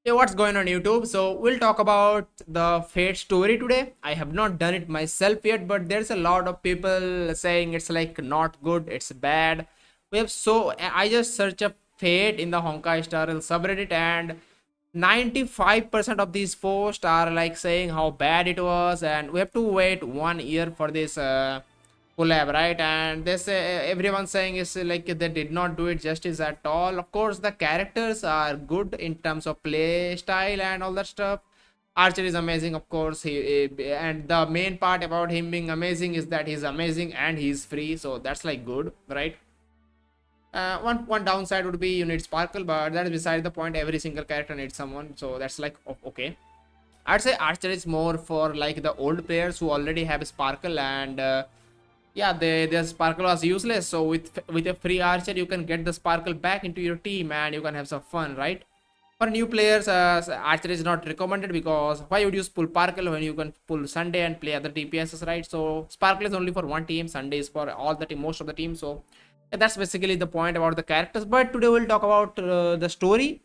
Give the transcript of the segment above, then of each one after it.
Hey, what's going on YouTube? So we'll talk about the Fate story today. I have not done it myself yet, but there's a lot of people saying it's like not good, it's bad. I just search up Fate in the honkaistarrail subreddit, and 95% of these posts are like saying how bad it was, and we have to wait 1 year for this collab, right? And they say everyone saying is like they did not do it justice at all. Of course, the characters are good in terms of play style and all that stuff. Archer is amazing, of course. And the main part about him being amazing is that he's amazing and he's free, so that's like good, right? One downside would be you need sparkle, but that is beside the point. Every single character needs someone, so that's like okay. I'd say Archer is more for like the old players who already have sparkle, and yeah, their sparkle was useless. So with a free Archer, you can get the sparkle back into your team and you can have some fun, right? For new players, Archer is not recommended because why would you pull Sparkle when you can pull Sunday and play other DPSs, right? So Sparkle is only for one team, Sunday is for all the team, most of the team. So yeah, that's basically the point about the characters. But today we'll talk about the story.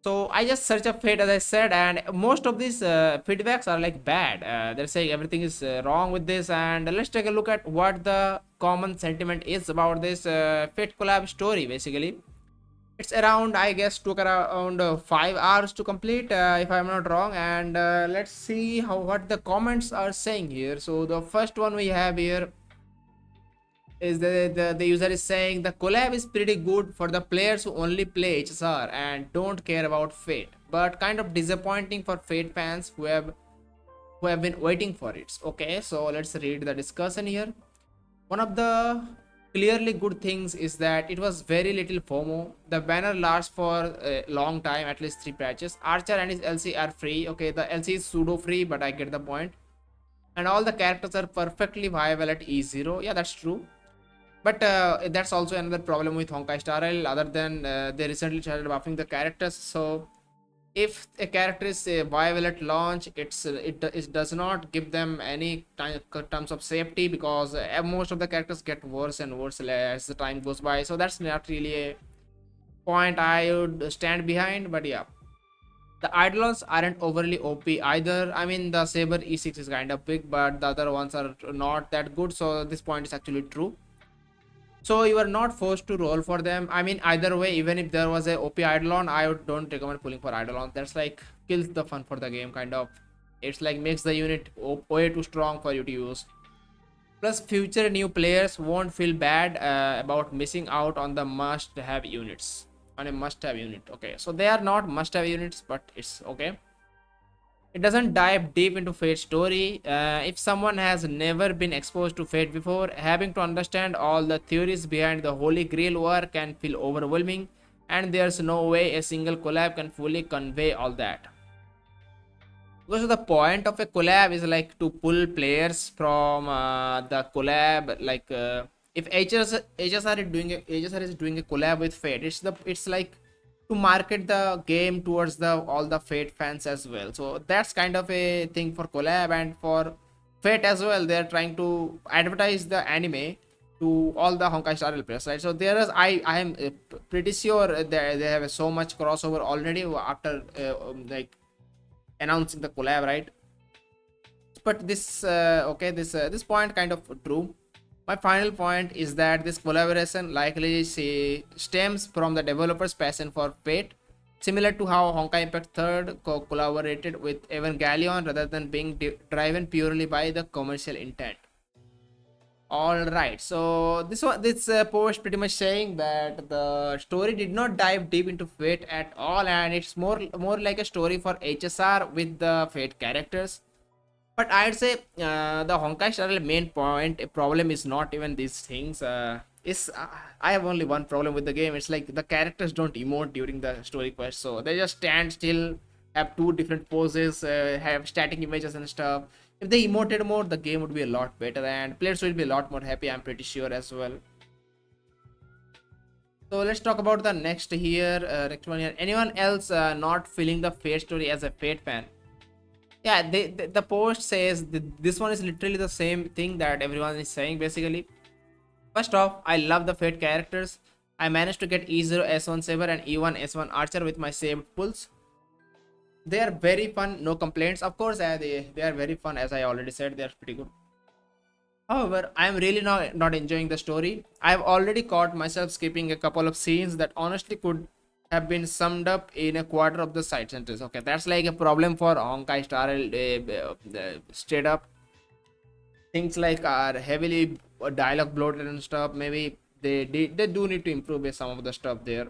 So I just search up Fate as I said, and most of these feedbacks are like bad. They're saying everything is wrong with this, and let's take a look at what the common sentiment is about this Fate collab story. Basically, it's around, I guess, took around 5 hours to complete, if I'm not wrong. And let's see how what the comments are saying here. So the first one we have here is the user is saying the collab is pretty good for the players who only play HSR and don't care about Fate, but kind of disappointing for Fate fans who have been waiting for it. Okay, so let's read the discussion here. One of the clearly good things is that it was very little FOMO. The banner lasts for a long time, at least 3 patches. Archer and his LC are free. Okay, the LC is pseudo free, but I get the point. And all the characters are perfectly viable at E0. Yeah, that's true. But that's also another problem with Honkai Star Rail. Other than they recently started buffing the characters, so if a character is viable at launch, it does not give them any terms of safety, because most of the characters get worse and worse as the time goes by. So that's not really a point I would stand behind. But yeah, the eidolons aren't overly OP either. I mean, the saber E6 is kind of big, but the other ones are not that good. So this point is actually true. So you are not forced to roll for them. I mean, either way, even if there was a OP Eidolon, don't recommend pulling for Eidolon. That's like kills the fun for the game, kind of. It's like makes the unit way too strong for you to use. Plus, future new players won't feel bad about missing out on the must-have units. On a must-have unit. Okay, so they are not must-have units, but it's okay. It doesn't dive deep into Fate's story. If someone has never been exposed to Fate before, having to understand all the theories behind the Holy Grail War can feel overwhelming, and there's no way a single collab can fully convey all that. Because the point of a collab is like to pull players from the collab. Like if HSR is doing a collab with Fate, it's like to market the game towards the all the Fate fans as well. So that's kind of a thing for collab, and for Fate as well. They're trying to advertise the anime to all the Honkai Star Rail players, right? So there is I am pretty sure they have so much crossover already after like announcing the collab, right? But this point kind of true. My final point is that this collaboration likely stems from the developer's passion for Fate, similar to how Honkai Impact 3rd collaborated with Evangelion rather than being driven purely by the commercial intent. All right, so this post pretty much saying that the story did not dive deep into Fate at all, and it's more like a story for HSR with the Fate characters. But I'd say the Honkai Star Rail main point problem is not even these things. Is I have only one problem with the game. It's like the characters don't emote during the story quest, so they just stand still, have two different poses, have static images and stuff. If they emoted more, the game would be a lot better, and players will be a lot more happy. I'm pretty sure as well. So let's talk about the next here. Next one here. Anyone else not feeling the Fate story as a Fate fan? Yeah, the post says this one is literally the same thing that everyone is saying basically. First off, I love the Fate characters. I managed to get E0 S1 Saber and E1 S1 Archer with my saved pulls. They are very fun, no complaints. Of course, they are very fun. As I already said, they are pretty good. However, I am really not enjoying the story. I have already caught myself skipping a couple of scenes that honestly could have been summed up in a quarter of the side sentence. Okay, that's like a problem for Honkai Star straight up. Things like are heavily dialogue bloated and stuff. Maybe they do need to improve with some of the stuff there.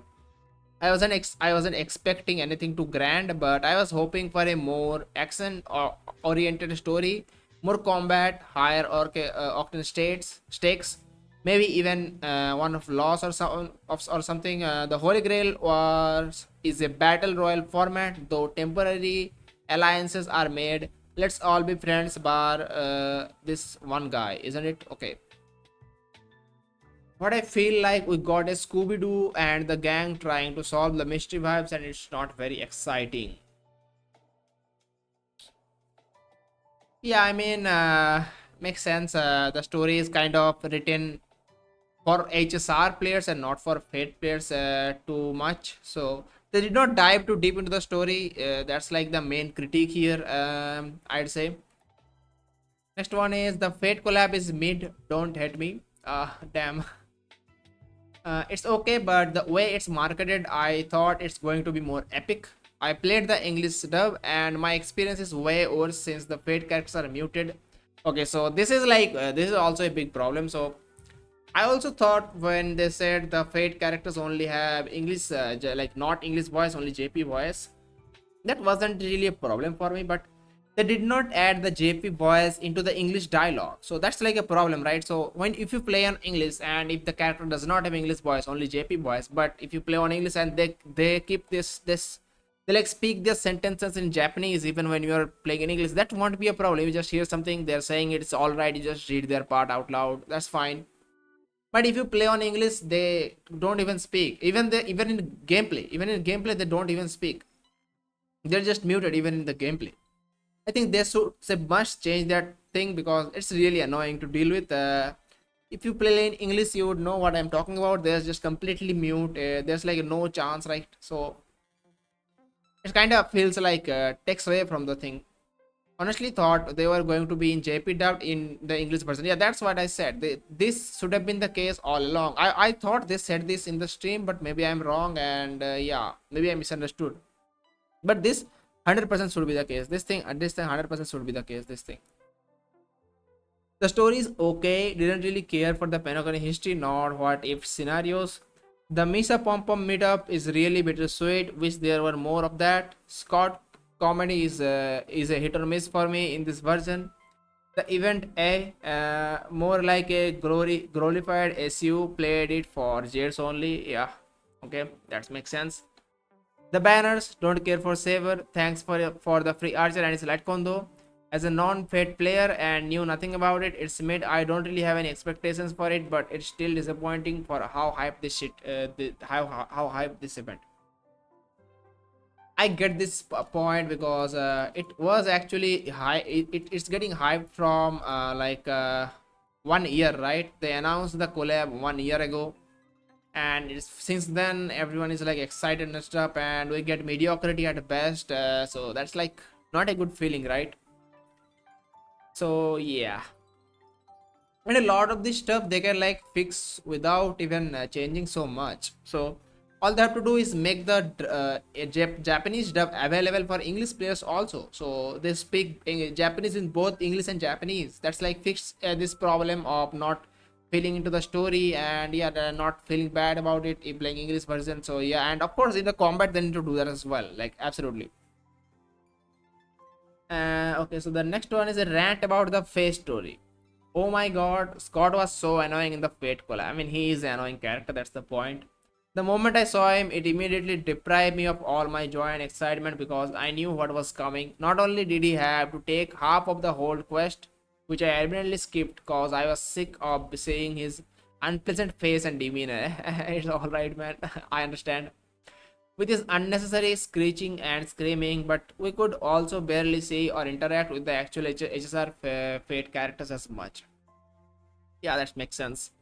I wasn't expecting anything too grand, but I was hoping for a more action or oriented story, more combat, higher octane stakes, maybe even one of loss or or something. The Holy Grail was is a battle royal format, though temporary alliances are made. Let's all be friends, bar this one guy, isn't it? Okay. What I feel like we got a Scooby Doo and the gang trying to solve the mystery vibes, and it's not very exciting. Yeah, I mean, makes sense. The story is kind of written for HSR players and not for Fate players too much. So they did not dive too deep into the story. That's like the main critique here, I'd say. Next one is the Fate collab is mid. Don't hate me. Damn. It's okay, but the way it's marketed, I thought it's going to be more epic. I played the English dub, and my experience is way worse since the Fate characters are muted. Okay, so this is like this is also a big problem. So I also thought when they said the Fate characters only have English, like not English voice, only JP voice, that wasn't really a problem for me. But they did not add the JP voice into the English dialogue, so that's like a problem, right? So when if you play on English and if the character does not have English voice, only JP voice, but if you play on English and they keep this they like speak their sentences in Japanese even when you are playing in English, that won't be a problem. You just hear something they're saying, it's all right, you just read their part out loud, that's fine. But if you play on English, they don't even speak. Even in gameplay they don't even speak. They're just muted even in the gameplay. I think they must change that thing because it's really annoying to deal with. If you play in English, you would know what I'm talking about. There's just completely mute. There's like no chance, right? So it kind of feels like takes away from the thing. Honestly, thought they were going to be in JP dubbed in the English version. Yeah, that's what I said. This should have been the case all along. I thought they said this in the stream, but maybe I'm wrong, and yeah, maybe I misunderstood. But this 100% should be the case. This thing 100% should be the case. This thing. The story is okay. Didn't really care for the Pentagon history nor what if scenarios. The Misa Pom Pom meetup is really bittersweet. Wish there were more of that. Scott comedy is a hit or miss for me in this version. The event A, more like a glorified SU, played it for Jades only. Yeah, okay, that makes sense. The banners, don't care for Saber. Thanks for the free archer and his light combo. As a non-fate player and knew nothing about it, it's mid. I don't really have any expectations for it, but it's still disappointing for how hyped this shit, how hyped this event. I get this point because it was actually high. It's getting hyped from 1 year, right? They announced the collab 1 year ago, and since then everyone is like excited and stuff, and we get mediocrity at best. So that's like not a good feeling, right? So yeah, and a lot of this stuff they can like fix without even changing so much. So all they have to do is make the Japanese dub available for English players also, so they speak Japanese in both English and Japanese. That's like fix this problem of not feeling into the story, and yeah, they're not feeling bad about it if playing English version. So yeah, and of course in the combat they need to do that as well, like absolutely. Okay, so the next one is a rant about the face story. Oh my god, Scott was so annoying in the Fate collab. I mean, he is an annoying character, that's the point. The moment I saw him, it immediately deprived me of all my joy and excitement because I knew what was coming. Not only did he have to take half of the whole quest, which I evidently skipped because I was sick of seeing his unpleasant face and demeanor. It's alright, man. I understand. With his unnecessary screeching and screaming, but we could also barely see or interact with the actual HSR Fate characters as much. Yeah, that makes sense.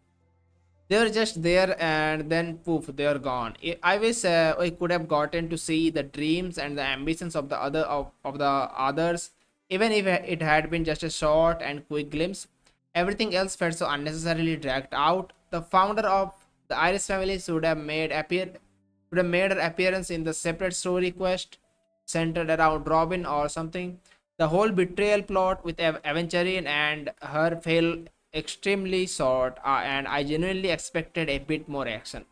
They're just there and then poof, they're gone. I wish I could have gotten to see the dreams and the ambitions of of the others, even if it had been just a short and quick glimpse. Everything else felt so unnecessarily dragged out. The founder of the Iris family should have made her appearance in the separate story quest centered around Robin or something. The whole betrayal plot with Aventurian and her fell extremely short, and I genuinely expected a bit more action.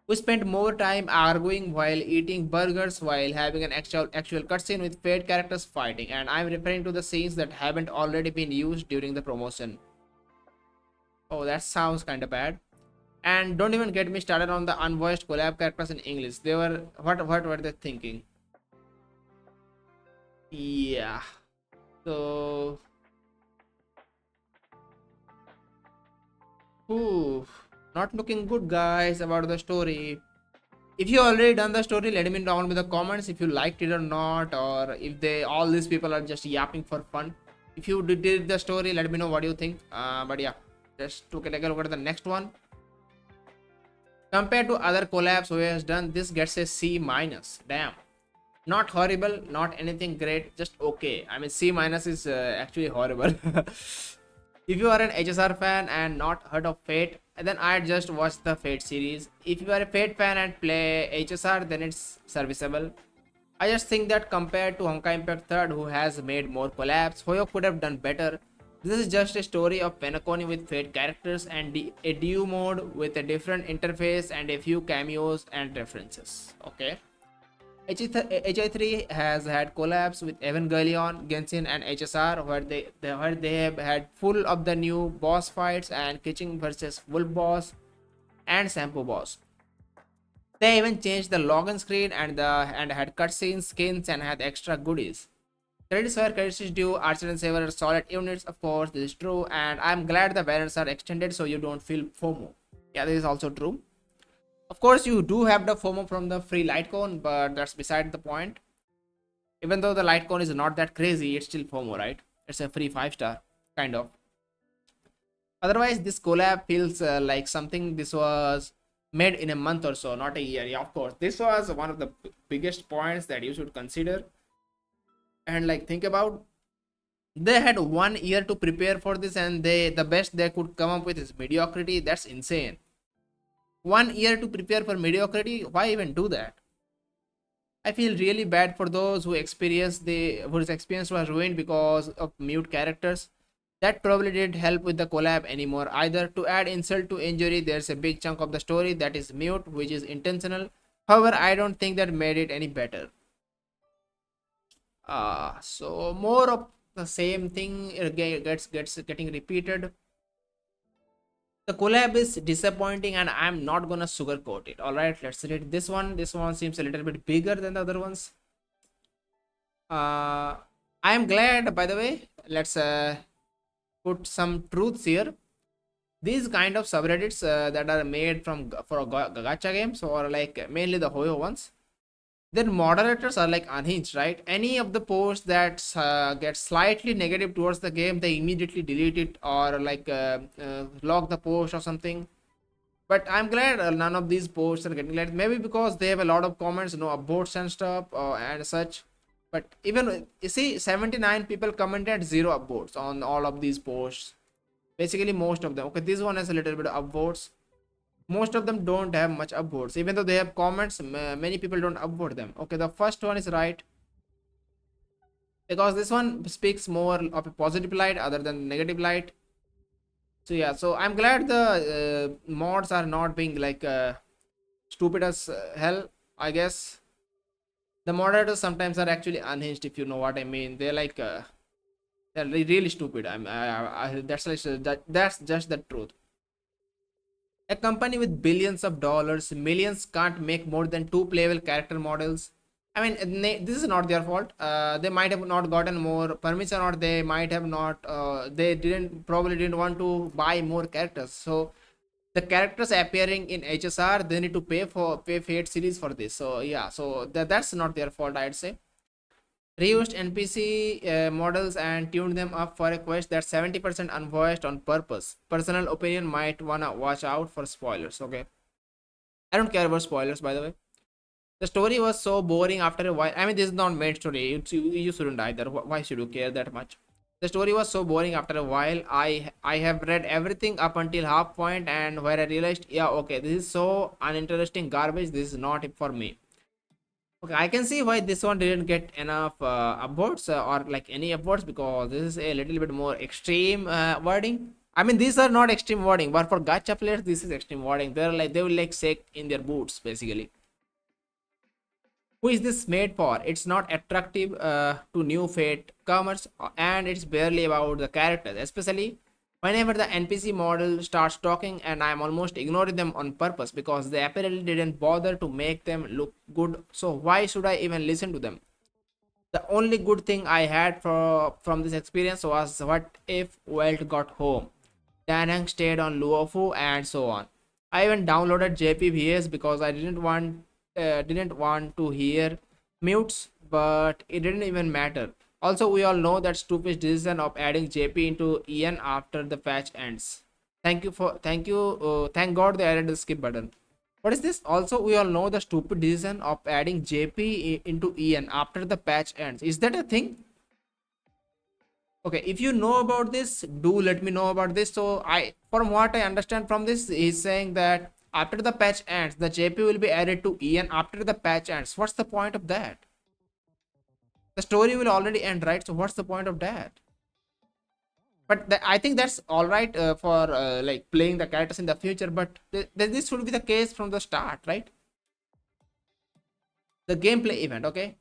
We spent more time arguing while eating burgers while having an actual cutscene with paid characters fighting, and I'm referring to the scenes that haven't already been used during the promotion. Oh, that sounds kind of bad. And don't even get me started on the unvoiced collab characters in English. They were what were they thinking? Yeah. So, ooh, not looking good, guys, about the story. If you already done the story, let me know down in the comments if you liked it or not, or if they all these people are just yapping for fun. If you did the story, let me know what you think. But yeah, just to take a look at the next one. Compared to other collabs who has done, this gets a C minus. Damn. Not horrible, not anything great, just okay. I mean, C minus is actually horrible. If you are an HSR fan and not heard of Fate, then I'd just watch the Fate series. If you are a Fate fan and play HSR, then it's serviceable. I just think that compared to Honkai Impact 3rd, who has made more collabs, Hoyo could have done better. This is just a story of Penacony with Fate characters and a DU mode with a different interface and a few cameos and references. Okay. HI3 has had collabs with Evangelion, Genshin, and HSR, where they have had full of the new boss fights and Kitching versus Wolf boss and Sampo boss. They even changed the login screen and had cutscenes, skins, and had extra goodies. Credits where credits is due. Archer and Saber are solid units, of course. This is true, and I'm glad the variants are extended so you don't feel FOMO. Yeah, this is also true. Of course, you do have the FOMO from the free Litecoin, but that's beside the point. Even though the Litecoin is not that crazy, it's still FOMO, right? It's a free 5-star, kind of. Otherwise, this collab feels like something this was made in a month or so, not a year. Yeah, of course. This was one of the biggest points that you should consider. And like, think about, they had 1 year to prepare for this, and the best they could come up with is mediocrity. That's insane. 1 year to prepare for mediocrity. Why even do that? I feel really bad for those whose experience was ruined because of mute characters. That probably didn't help with the collab anymore either. To add insult to injury, there's a big chunk of the story that is mute, which is intentional. However, I don't think that made it any better. So more of the same thing gets getting repeated. The collab is disappointing, and I'm not gonna sugarcoat it. All right, let's read this one. This one seems a little bit bigger than the other ones. I am glad, by the way. Let's put some truths here. These kind of subreddits that are made for gacha games, or like mainly the Hoyo ones, their moderators are like unhinged, right? Any of the posts that get slightly negative towards the game, they immediately delete it or like log the post or something. But I'm glad none of these posts are getting deleted. Maybe because they have a lot of comments, aborts and stuff and such. But even you see, 79 people commented, zero upvotes on all of these posts. Basically, most of them. Okay, this one has a little bit of upvotes. Most of them don't have much upvotes. Even though they have comments, many people don't upvote them. Okay, the first one is right, because this one speaks more of a positive light other than negative light. So yeah, so I'm glad the mods are not being like stupid as hell, I guess. The moderators sometimes are actually unhinged, if you know what I mean. They're like they're really stupid. That's just the truth. A company with billions of dollars, millions can't make more than two playable character models. I mean, this is not their fault. They might have not gotten more permission, or they might have not. They probably didn't want to buy more characters. So the characters appearing in HSR, they need to pay Fate series for this. So yeah, so that's not their fault, I'd say. Reused NPC models and tuned them up for a quest that's 70% unvoiced on purpose. Personal opinion, might wanna watch out for spoilers. Okay, I don't care about spoilers, by the way. The story was so boring after a while. I mean, this is not main story. You shouldn't either. Why should you care that much? The story was so boring after a while. I have read everything up until half point, and where I realized, yeah, okay, this is so uninteresting garbage. This is not it for me. Okay, I can see why this one didn't get enough upvotes or like any upvotes, because this is a little bit more extreme wording. I mean, these are not extreme wording, but for gacha players, this is extreme wording. They will like shake in their boots basically. Who is this made for? It's not attractive to new Fate comers, and it's barely about the characters, especially whenever the NPC model starts talking, and I'm almost ignoring them on purpose because they apparently didn't bother to make them look good. So why should I even listen to them? The only good thing I had from this experience was what if Welt got home. Danheng stayed on Luofu and so on. I even downloaded JPVS because I didn't want to hear mutes, but it didn't even matter. Also, we all know that stupid decision of adding JP into EN after the patch ends. Thank God they added the skip button. What is this? Also, we all know the stupid decision of adding JP into EN after the patch ends. Is that a thing? Okay, if you know about this, do let me know about this. So from what I understand from this, he's saying that after the patch ends, the JP will be added to EN after the patch ends. What's the point of that? The story will already end, right? So what's the point of that? But I think that's all right for like playing the characters in the future. But this should be the case from the start, right? The gameplay event, okay.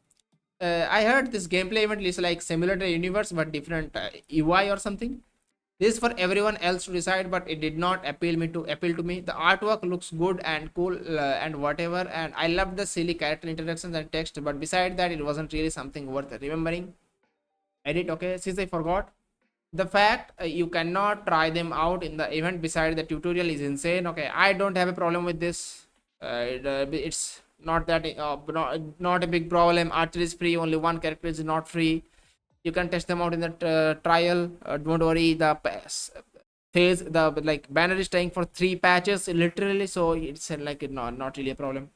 I heard this gameplay event is like similar to Universe but different UI or something. This is for everyone else to decide, but it did not appeal to me. The artwork looks good and cool and whatever, and I loved the silly character introductions and text. But beside that, it wasn't really something worth remembering. Edit, okay. Since I forgot, the fact you cannot try them out in the event beside the tutorial is insane. Okay, I don't have a problem with this. It's not that not a big problem. Archer is free. Only one character is not free. You can test them out in the trial. Don't worry. Phase the like banner is staying for 3 patches literally, so it's like not really a problem.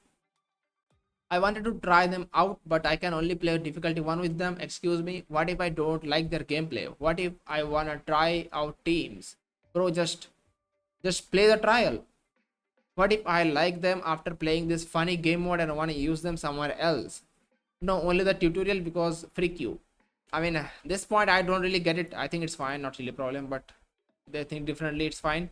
I wanted to try them out, but I can only play difficulty 1 with them. Excuse me, what if I don't like their gameplay? What if I wanna try out teams? Bro, just play the trial. What if I like them after playing this funny game mode and wanna use them somewhere else? No, only the tutorial because freak you. I mean, this point I don't really get it. I think it's fine, not really a problem, but they think differently, it's fine.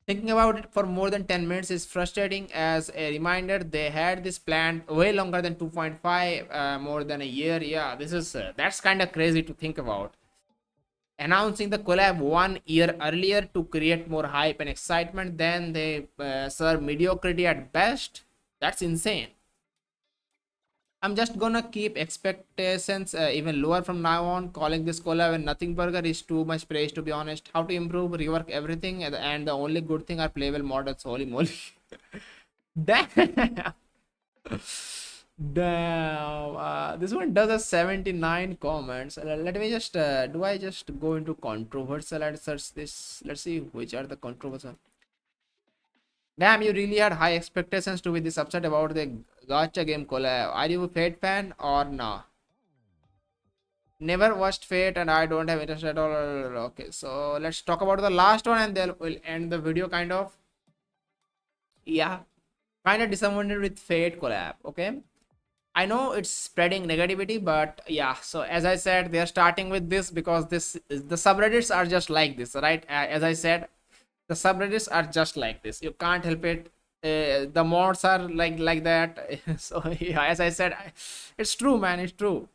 Thinking about it for more than 10 minutes is frustrating. As a reminder, they had this planned way longer than 2.5, more than a year. Yeah, this is that's kind of crazy to think about. Announcing the collab 1 year earlier to create more hype and excitement, then they serve mediocrity at best. That's insane. I'm just gonna keep expectations even lower from now on. Calling this collab and nothing burger is too much praise, to be honest. How to improve, rework everything, and the only good thing are playable models. Holy moly. Damn. Damn. This one does a 79 comments. Let me just, do I just go into controversial and search this? Let's see which are the controversial. Damn, you really had high expectations to be this upset about the gacha game collab. Are you a Fate fan or nah? Never watched Fate and I don't have interest at all. Okay, so let's talk about the last one and then we'll end the video kind of. Yeah, kind of disappointed with Fate collab. Okay, I know it's spreading negativity, but yeah. So as I said, they are starting with this because the subreddits are just like this, right? As I said, the subreddits are just like this. You can't help it. The mods are like that. So yeah, as I said, it's true, man. It's true.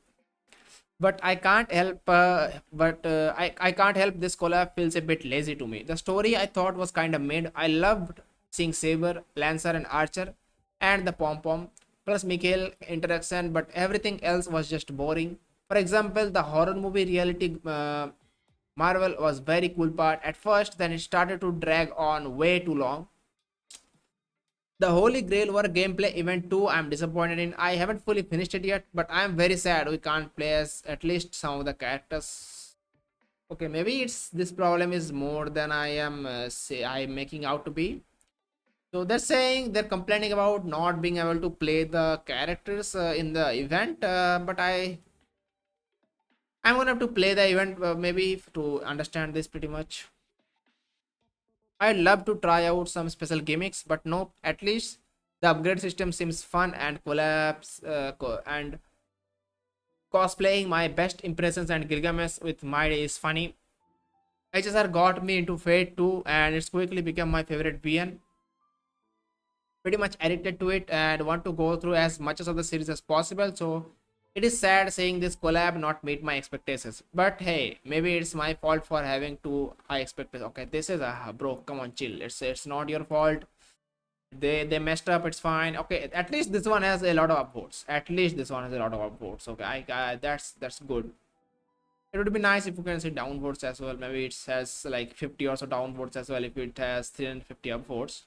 But I can't help. I can't help. This collab feels a bit lazy to me. The story I thought was kind of made. I loved seeing Saber, Lancer, and Archer, and the pom pom plus Mikhail interaction, but everything else was just boring. For example, the horror movie reality Marvel was very cool part at first, then it started to drag on way too long. The Holy Grail War gameplay event 2 I'm disappointed in. I haven't fully finished it yet, but I'm very sad we can't play as at least some of the characters. Okay, maybe it's this problem is more than I am I'm making out to be. So they're saying they're complaining about not being able to play the characters in the event, but I'm gonna have to play the event maybe to understand this pretty much. I'd love to try out some special gimmicks, but nope. At least the upgrade system seems fun and collapse and cosplaying my best impressions and Gilgamesh with my is funny. HSR got me into Fate 2 and it's quickly become my favorite VN. Pretty much addicted to it and want to go through as much of the series as possible. So it is sad seeing this collab not meet my expectations. But hey, maybe it's my fault for having too high expectations. Okay, this is a bro. Come on, chill. It's not your fault. They messed up. It's fine. Okay, at least this one has a lot of upvotes. At least this one has a lot of upvotes. Okay, that's good. It would be nice if you can see downvotes as well. Maybe it has like 50 or so downvotes as well. If it has 350 upvotes.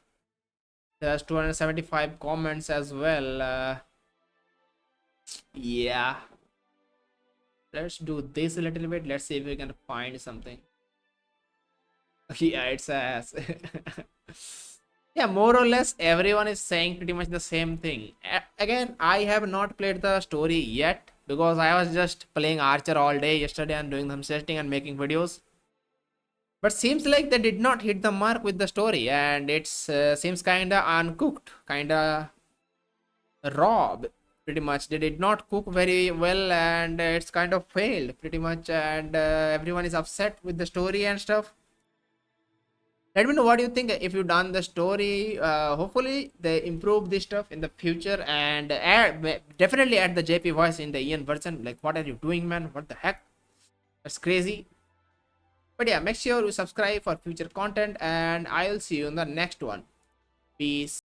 There's 275 comments as well. Yeah, let's do this a little bit. Let's see if we can find something. Yeah, it's ass. Yeah, more or less everyone is saying pretty much the same thing. Again, I have not played the story yet because I was just playing Archer all day yesterday and doing some setting and making videos. But seems like they did not hit the mark with the story, and it's seems kinda uncooked, kinda raw. Pretty much, they did not cook very well, and it's kind of failed pretty much, and everyone is upset with the story and stuff. Let me know what you think if you've done the story. Hopefully they improve this stuff in the future and definitely add the JP voice in the Ian version. Like, what are you doing, man? What the heck? That's crazy. But yeah, make sure you subscribe for future content and I'll see you in the next one. Peace.